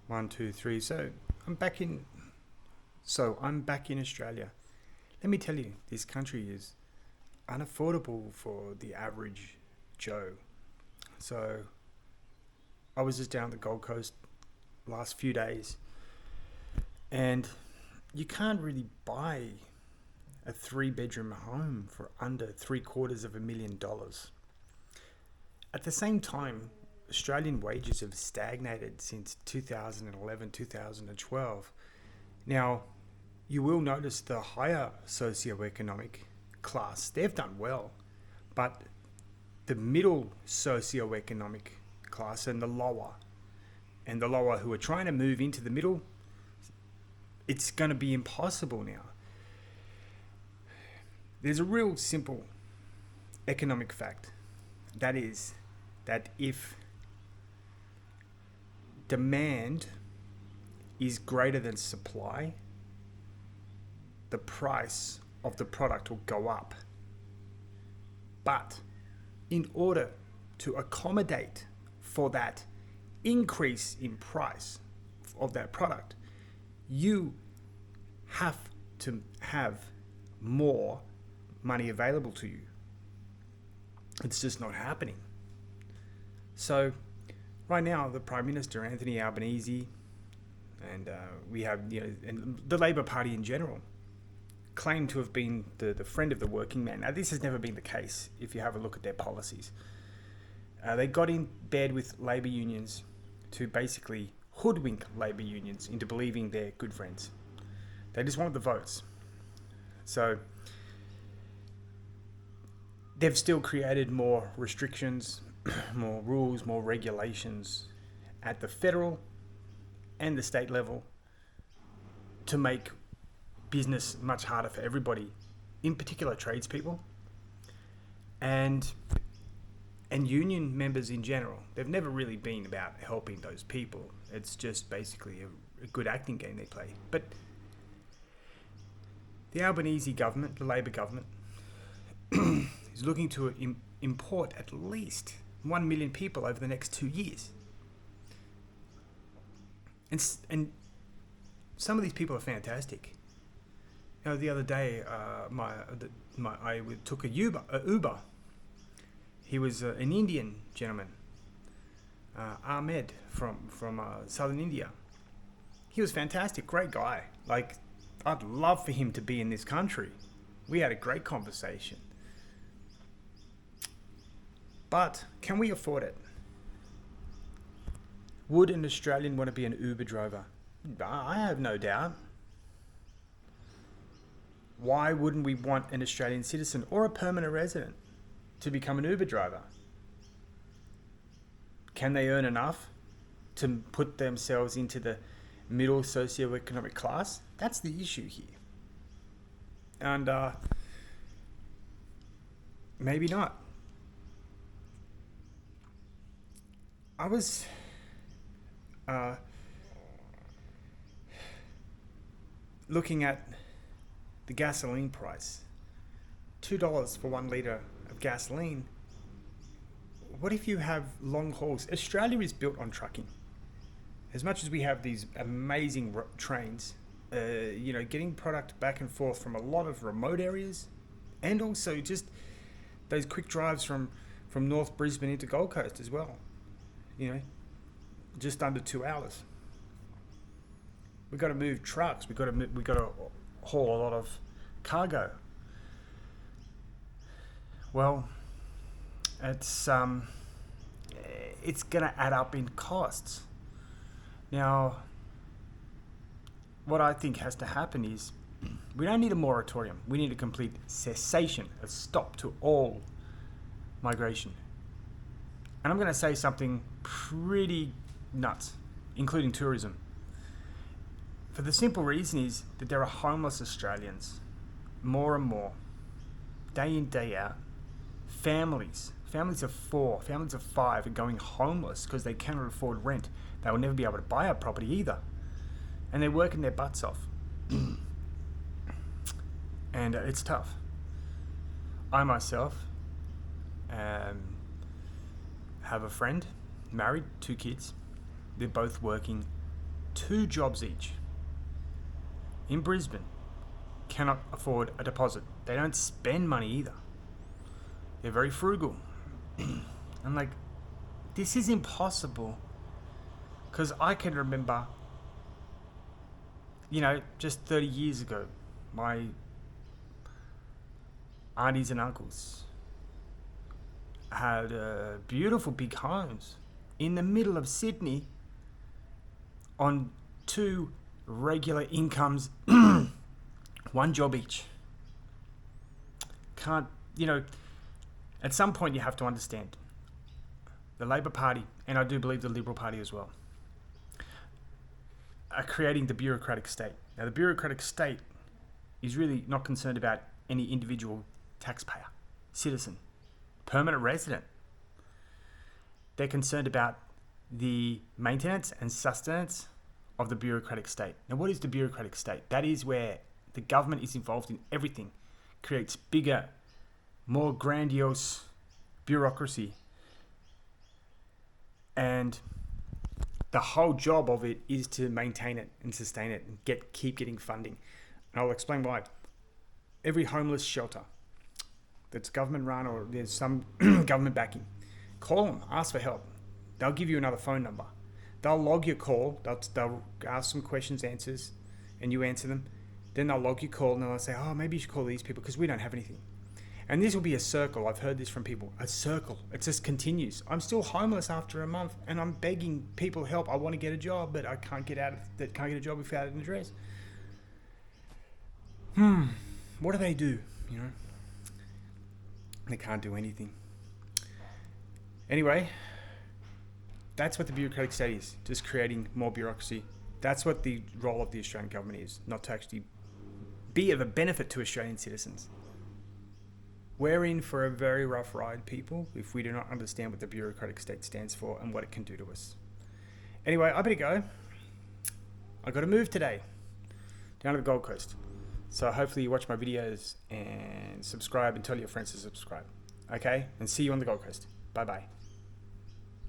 One, two, three. I'm back in. I'm back in Australia. Let me tell you, this country is unaffordable for the average Joe. So, I was just down the Gold Coast last few days, and you can't really buy a 3 bedroom home for under $750,000. At the same time, Australian wages have stagnated since 2011, 2012. Now, you will notice the higher socioeconomic class, they've done well, but the middle socioeconomic class and the lower who are trying to move into the middle, it's going to be impossible now. There's a real simple economic fact. That is that if demand is greater than supply, the price of the product will go up. But in order to accommodate for that increase in price of that product, you have to have more money available to you. It's just not happening. So right now, the Prime Minister, Anthony Albanese, and we have, and the Labor Party in general, claim to have been the friend of the working man. Now, this has never been the case if you have a look at their policies. They got in bed with labour unions to basically hoodwink labour unions into believing they're good friends. They just wanted the votes. So they've still created more restrictions, more rules, more regulations at the federal and the state level to make business much harder for everybody, in particular tradespeople and union members in general. They've never really been about helping those people. It's just basically a good acting game they play. But the Albanese government, the Labor government, is looking to import at least 1 million people over the next 2 years. And some of these people are fantastic. The other day, I took a Uber. He was an Indian gentleman, Ahmed from southern India. He was fantastic, great guy. Like, I'd love for him to be in this country. We had a great conversation. But can we afford it? Would an Australian want to be an Uber driver? I have no doubt. Why wouldn't we want an Australian citizen or a permanent resident to become an Uber driver? Can they earn enough to put themselves into the middle socioeconomic class? That's the issue here. And maybe not. I was looking at the gasoline price. $2 for 1 litre of gasoline. What if you have long hauls? Australia is built on trucking. As much as we have these amazing trains, getting product back and forth from a lot of remote areas, and also just those quick drives from North Brisbane into Gold Coast as well. Just under 2 hours. We've got to move trucks. We've got to haul a lot of cargo. Well, it's going to add up in costs. Now, what I think has to happen is we don't need a moratorium. We need a complete cessation, a stop to all migration. And I'm going to say something pretty nuts, including tourism. For the simple reason is that there are homeless Australians, more and more, day in, day out. Families of 4, families of 5 are going homeless because they cannot afford rent. They will never be able to buy a property either. And they're working their butts off. And it's tough. I myself have a friend, married, 2 kids. They're both working 2 jobs each in Brisbane cannot afford a deposit. They don't spend money either. They're very frugal. I'm like, this is impossible. Because I can remember, just 30 years ago, my aunties and uncles had beautiful big homes in the middle of Sydney on 2 regular incomes, 1 job each. At some point you have to understand the Labor Party, and I do believe the Liberal Party as well, are creating the bureaucratic state. Now, the bureaucratic state is really not concerned about any individual taxpayer, citizen, permanent resident. They're concerned about the maintenance and sustenance of the bureaucratic state. Now, what is the bureaucratic state? That is where the government is involved in everything, creates bigger, more grandiose bureaucracy. And the whole job of it is to maintain it and sustain it and keep getting funding. And I'll explain why. Every homeless shelter that's government run or there's some government backing, call them, ask for help. They'll give you another phone number. They'll log your call. They'll ask some questions, answers, and you answer them. Then they'll log your call and they'll say, oh, maybe you should call these people because we don't have anything. And this will be a circle. I've heard this from people. A circle. It just continues. I'm still homeless after a month and I'm begging people help. I want to get a job, but I can't get a job without an address. What do they do? They can't do anything. Anyway, that's what the bureaucratic state is. Just creating more bureaucracy. That's what the role of the Australian government is. Not to actually be of a benefit to Australian citizens. We're in for a very rough ride, people, if we do not understand what the bureaucratic state stands for and what it can do to us. Anyway, I better go. I got to move today down to the Gold Coast. So hopefully you watch my videos and subscribe and tell your friends to subscribe. Okay? And see you on the Gold Coast. Bye-bye.